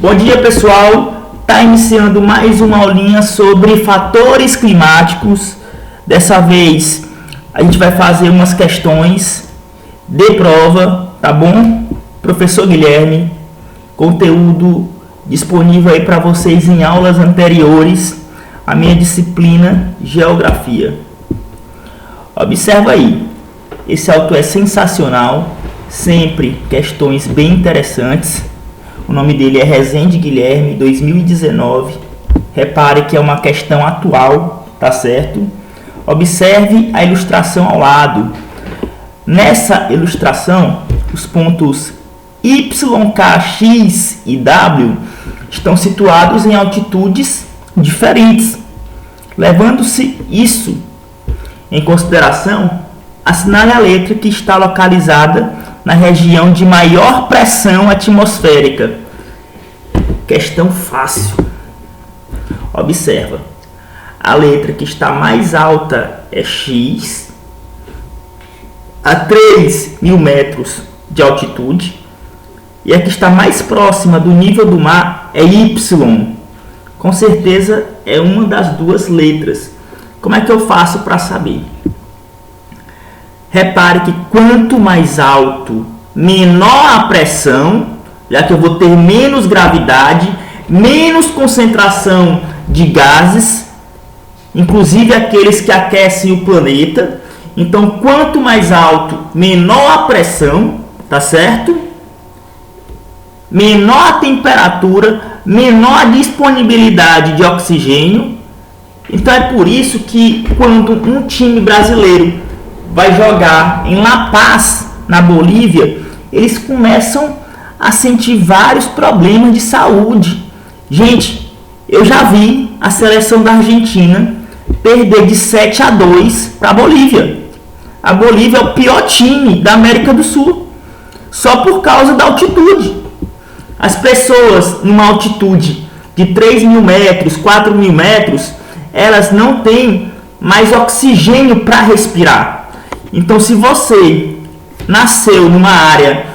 Bom dia, pessoal. Está iniciando mais uma aulinha sobre fatores climáticos. Dessa vez a gente vai fazer umas questões de prova, tá bom? Professor Guilherme, conteúdo disponível aí para vocês em aulas anteriores, a minha disciplina Geografia. Observa aí, esse auto é sensacional, sempre questões bem interessantes. O nome dele é Rezende Guilherme, 2019. Repare que é uma questão atual, tá certo? Observe a ilustração ao lado. Nessa ilustração, os pontos Y, K, X e W estão situados em altitudes diferentes. Levando-se isso em consideração, assinale a letra que está localizada na região de maior pressão atmosférica. Questão fácil. Observa. A letra que está mais alta é X, a 3.000 metros de altitude, e a que está mais próxima do nível do mar é Y. Com certeza é uma das duas letras. Como é que eu faço para saber? Repare que quanto mais alto, menor a pressão, já que eu vou ter menos gravidade, menos concentração de gases, inclusive aqueles que aquecem o planeta. Então, quanto mais alto, menor a pressão, tá certo? Menor a temperatura, menor a disponibilidade de oxigênio. Então, é por isso que quando um time brasileiro vai jogar em La Paz, na Bolívia, eles começam a sentir vários problemas de saúde. Gente, eu já vi a seleção da Argentina perder de 7-2 para a Bolívia. A Bolívia é o pior time da América do Sul, só por causa da altitude. As pessoas numa altitude de 3.000 metros, 4.000 metros, elas não têm mais oxigênio para respirar. Então, se você nasceu numa área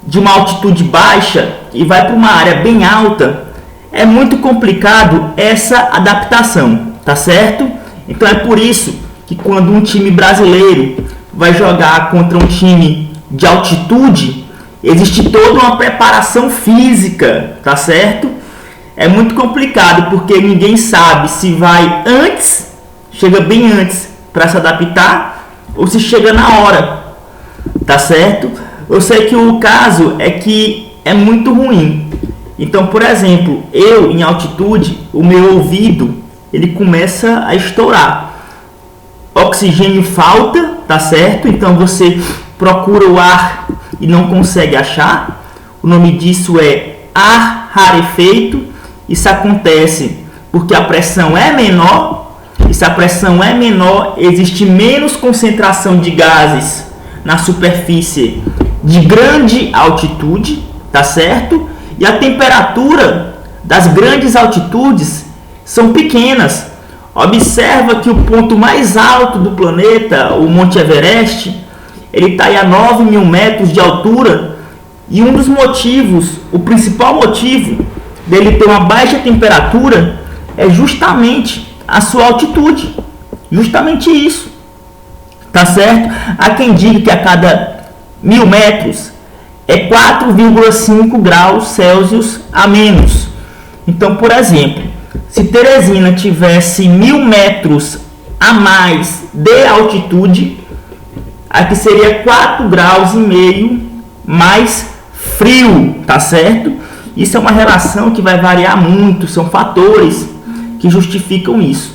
de uma altitude baixa e vai para uma área bem alta, é muito complicado essa adaptação, tá certo? Então, é por isso que quando um time brasileiro vai jogar contra um time de altitude, existe toda uma preparação física, tá certo? É muito complicado porque ninguém sabe se vai antes, chega bem antes para se adaptar, ou se chega na hora, tá certo? Eu sei que o caso é que é muito ruim. Então, por exemplo, eu em altitude, o meu ouvido, ele começa a estourar. Oxigênio falta, tá certo? Então você procura o ar e não consegue achar. O nome disso é ar rarefeito. Isso acontece porque a pressão é menor. E se a pressão é menor, existe menos concentração de gases na superfície de grande altitude, tá certo? E a temperatura das grandes altitudes são pequenas. Observa que o ponto mais alto do planeta, o Monte Everest, ele está a 9.000 metros de altura, e um dos motivos, o principal motivo dele ter uma baixa temperatura é justamente a sua altitude, justamente isso, tá certo? Há quem diga que a cada 1.000 metros é 4,5 graus Celsius a menos. Então, por exemplo, se Teresina tivesse 1.000 metros a mais de altitude, aqui seria 4,5 graus mais frio, tá certo? Isso é uma relação que vai variar muito, são fatores que justificam isso.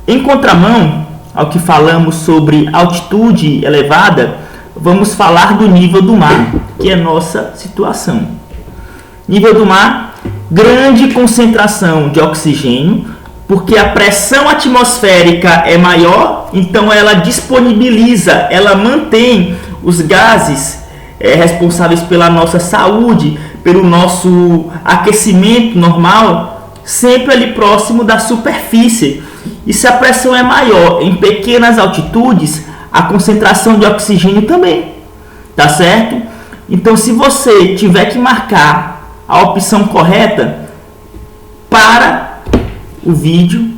Em contramão ao que falamos sobre altitude elevada, vamos falar do nível do mar, que é nossa situação. Nível do mar, grande concentração de oxigênio, porque a pressão atmosférica é maior, então ela disponibiliza, ela mantém os gases responsáveis pela nossa saúde, pelo nosso aquecimento normal, sempre ali próximo da superfície. E se a pressão é maior em pequenas altitudes, a concentração de oxigênio também, tá certo? Então, se você tiver que marcar a opção correta para o vídeo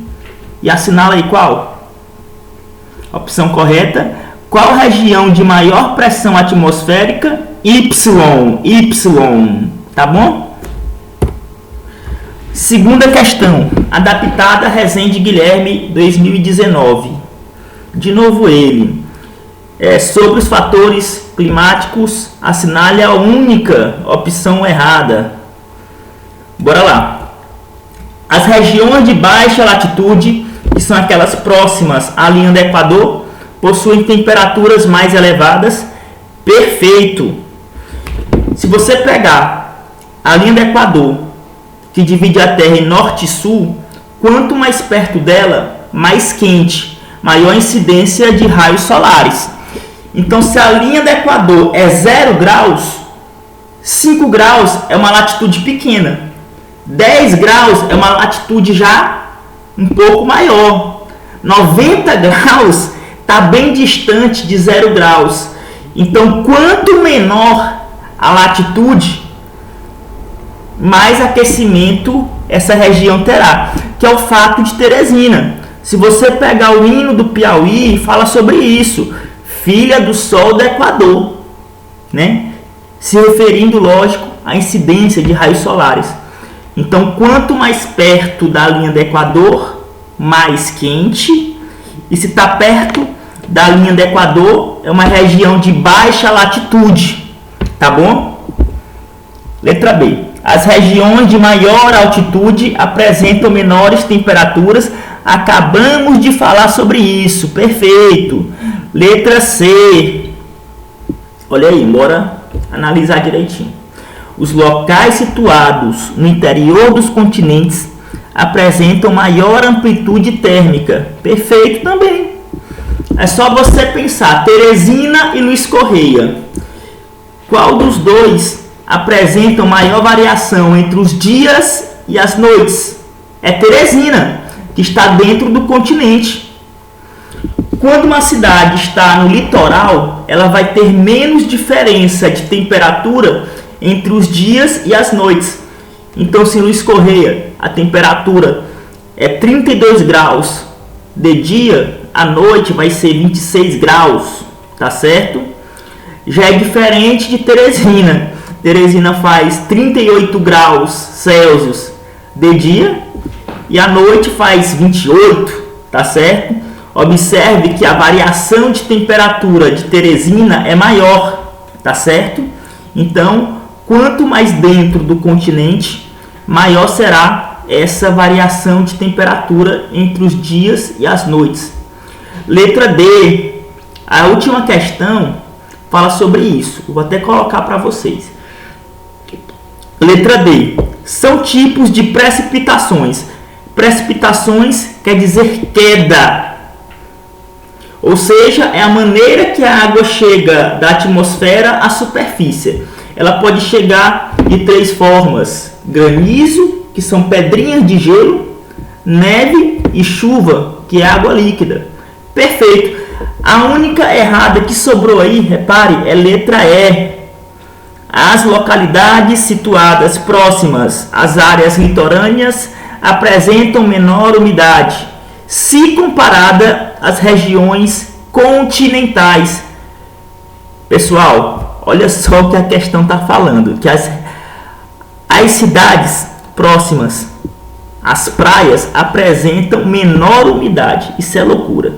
e assinala aí qual? A opção correta, qual região de maior pressão atmosférica? Y, tá bom? Segunda questão, adaptada a Rezende Guilherme 2019. De novo ele. Sobre os fatores climáticos, assinale a única opção errada. Bora lá. As regiões de baixa latitude, que são aquelas próximas à linha do Equador, possuem temperaturas mais elevadas. Perfeito. Se você pegar a linha do Equador, que divide a Terra em norte e sul, quanto mais perto dela, mais quente, maior incidência de raios solares. Então, se a linha do Equador é 0 graus, 5 graus é uma latitude pequena. 10 graus é uma latitude já um pouco maior. 90 graus está bem distante de 0 graus. Então, quanto menor a latitude, mais aquecimento essa região terá, que é o fato de Teresina. Se você pegar o hino do Piauí, fala sobre isso. Filha do Sol do Equador, né? Se referindo, lógico, à incidência de raios solares. Então, quanto mais perto da linha do Equador, mais quente. E se está perto da linha do Equador, é uma região de baixa latitude, tá bom? Letra B. As regiões de maior altitude apresentam menores temperaturas. Acabamos de falar sobre isso, perfeito. Letra C. Olha aí, bora analisar direitinho. Os locais situados no interior dos continentes apresentam maior amplitude térmica. Perfeito também. É só você pensar, Teresina e Luiz Correia. Qual dos dois apresentam maior variação entre os dias e as noites? É Teresina, que está dentro do continente. Quando uma cidade está no litoral, ela vai ter menos diferença de temperatura entre os dias e as noites. Então, se em Luiz Correia a temperatura é 32 graus de dia, à noite vai ser 26 graus, tá certo? Já é diferente de Teresina. Teresina faz 38 graus Celsius de dia e à noite faz 28, tá certo? Observe que a variação de temperatura de Teresina é maior, tá certo? Então, quanto mais dentro do continente, maior será essa variação de temperatura entre os dias e as noites. Letra D. A última questão fala sobre isso. Eu vou até colocar para vocês. Letra D. São tipos de precipitações. Precipitações quer dizer queda. Ou seja, é a maneira que a água chega da atmosfera à superfície. Ela pode chegar de 3 formas: granizo, que são pedrinhas de gelo, neve e chuva, que é água líquida. Perfeito. A única errada que sobrou aí, repare, é letra E. As localidades situadas próximas às áreas litorâneas apresentam menor umidade, se comparada às regiões continentais. Pessoal, olha só o que a questão está falando, que as cidades próximas às praias apresentam menor umidade. Isso é loucura.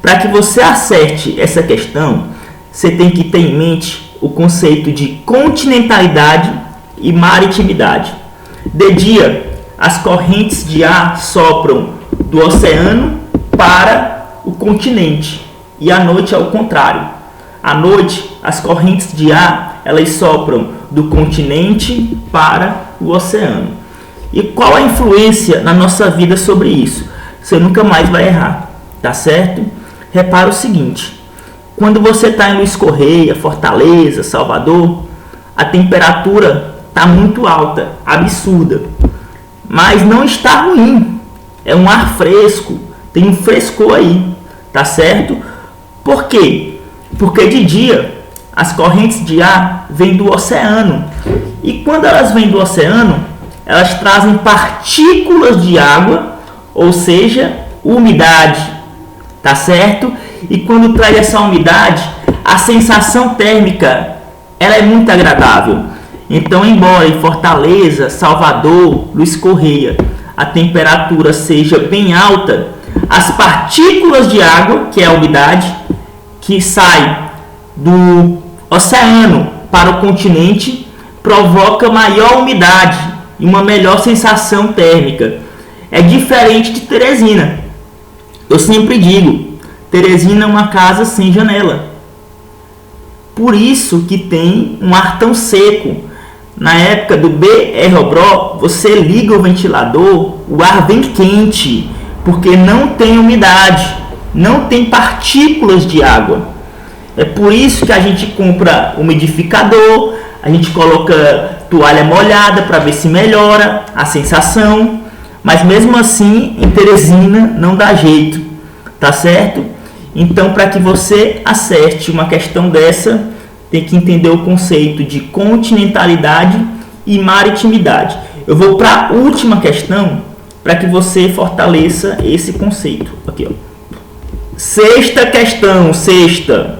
Para que você acerte essa questão, você tem que ter em mente o conceito de continentalidade e maritimidade. De dia, as correntes de ar sopram do oceano para o continente e à noite é o contrário. À noite, as correntes de ar elas sopram do continente para o oceano. E qual a influência na nossa vida sobre isso? Você nunca mais vai errar, tá certo? Repara o seguinte: quando você está em Luiz Correia, Fortaleza, Salvador, a temperatura está muito alta, absurda, mas não está ruim. É um ar fresco, tem um frescor aí, tá certo? Por quê? Porque de dia as correntes de ar vêm do oceano. E quando elas vêm do oceano, elas trazem partículas de água, ou seja, umidade, tá certo? E quando traz essa umidade, a sensação térmica ela é muito agradável. Então, embora em Fortaleza, Salvador, Luiz Correia, a temperatura seja bem alta, as partículas de água, que é a umidade, que sai do oceano para o continente, provoca maior umidade e uma melhor sensação térmica. É diferente de Teresina. Eu sempre digo, Teresina é uma casa sem janela. Por isso que tem um ar tão seco. Na época do BR-Obró, você liga o ventilador, o ar vem quente, porque não tem umidade, não tem partículas de água. É por isso que a gente compra umidificador, a gente coloca toalha molhada para ver se melhora a sensação, mas mesmo assim em Teresina não dá jeito, tá certo? Então, para que você acerte uma questão dessa, tem que entender o conceito de continentalidade e maritimidade. Eu vou para a última questão para que você fortaleça esse conceito. Aqui, ó. Sexta questão, sexta.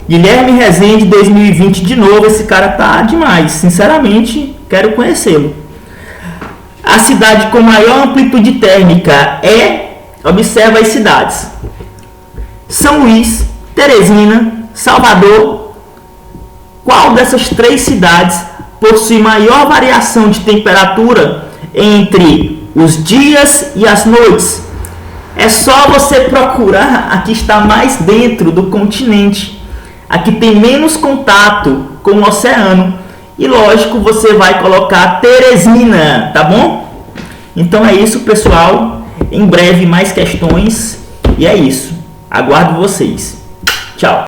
Guilherme Rezende, 2020, de novo, esse cara tá demais. Sinceramente, quero conhecê-lo. A cidade com maior amplitude térmica observa as cidades: São Luís, Teresina, Salvador. Qual dessas três cidades possui maior variação de temperatura entre os dias e as noites? É só você procurar a que está mais dentro do continente, a que tem menos contato com o oceano. E lógico, você vai colocar Teresina, tá bom? Então é isso, pessoal. Em breve mais questões. E é isso. Aguardo vocês. Tchau.